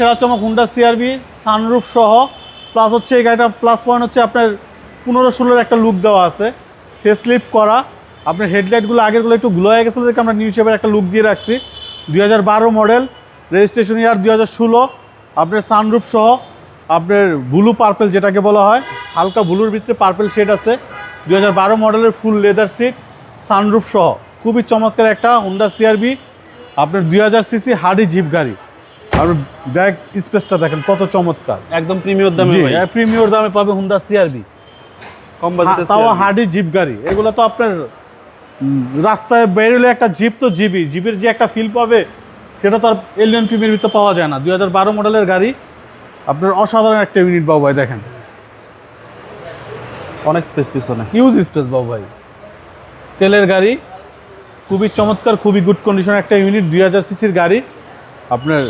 সেরা চমক Honda CR-V sunroof সহ, প্লাস হচ্ছে এই গাড়িটা প্লাস পয়েন্ট হচ্ছে আপনার 15-16 একটা লুক দেওয়া আছে, ফেস লিফট করা। আপনার হেডলাইটগুলো আগেরগুলো একটু গ্লো হয়ে গেছিলো, দেখে আমরা নিউ শেপের একটা লুক দিয়ে রাখছি। 2012 মডেল, রেজিস্ট্রেশন ইয়ার 2016। আপনার সানরুফ সহ, আপনার ব্লু পার্পেল যেটাকে বলা হয়, হালকা ব্লুর ভিতরে পার্পেল শেড আছে। 2012 মডেলের ফুল লেদার সিট, সানরুফ সহ, খুবই চমৎকার একটা হুন্ডা সিআরভি। আপনার 2000 সিসি হার্ডি জিপ গাড়ি। আর ব্যাক স্পেসটা দেখেন কত চমৎকার, একদম প্রিমিয়ার দামে ভাই। প্রিমিয়ার দামে পাবে হুন্ডা সিআরভি, কম বাজেটে তাও হার্ডি জিপ গাড়ি। এগুলো তো আপনার রাস্তায় বেরোলে একটা জিপ তো জিপের যে একটা ফিল পাবে সেটা তো আর এলিয়ন প্রিমিয়ার ভিতরে পাওয়া যায় না। 2012 মডেলের গাড়ি, আপনার অসাধারণ একটা ইউনিট বাবু ভাই, দেখেন অনেক স্পেস পিছনে, হিউজ স্পেস বাবু ভাই। তেলের গাড়ি, খুবই চমৎকার, খুবই গুড কন্ডিশন একটা ইউনিট। 2000 সিসির গাড়ি, আপনার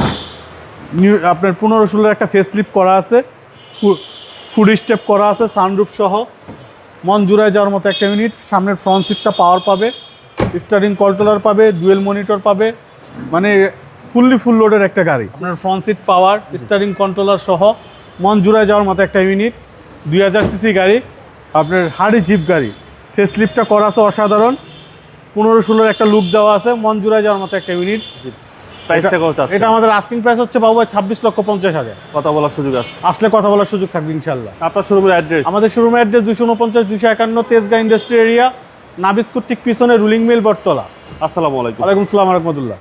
আপনার 15-16 একটা ফেস লিফট করা আছে, ফুড স্টেপ করা আছে, সানরুফ সহ, মন জুড়ায় যাওয়ার মতো একটা ইউনিট। সামনের ফ্রন্ট সিটটা পাওয়ার পাবে, স্টারিং কন্ট্রোলার পাবে, ডুয়েল মনিটর পাবে, মানে ফুল লোডের একটা গাড়ি। আপনার front seat power, steering controller সহ, মন জুড়ায় যাওয়ার মতো একটা ইউনিট। 2000 সিসি গাড়ি, আপনার হার্ডি জিপ গাড়ি, ফেস লিফটটা করা আছে অসাধারণ, 15-16 একটা লুক দেওয়া আছে, মন জুড়ায় যাওয়ার মতো একটা ইউনিট। প্রাইসটা কত চাচ্ছেন? এটা আমাদের আস্কিং প্রাইস হচ্ছে বাবু ভাই 26,50,000। কথা বলার সুযোগ আছে, আসলে কথা বলার সুযোগ থাকবে ইনশাল্লাহ। আপনার শোরুমের অ্যাড্রেস? আমাদের শোরুমের অ্যাড্রেস 249-251 তেজগাঁ ইন্ডাস্ট্রি এরিয়া, নাবিস্কুর ঠিক পিছনে রুলিং মিল বটতলা। আসসালামু আলাইকুম। ওয়ালাইকুম আসসালাম ওয়া রাহমাতুল্লাহ।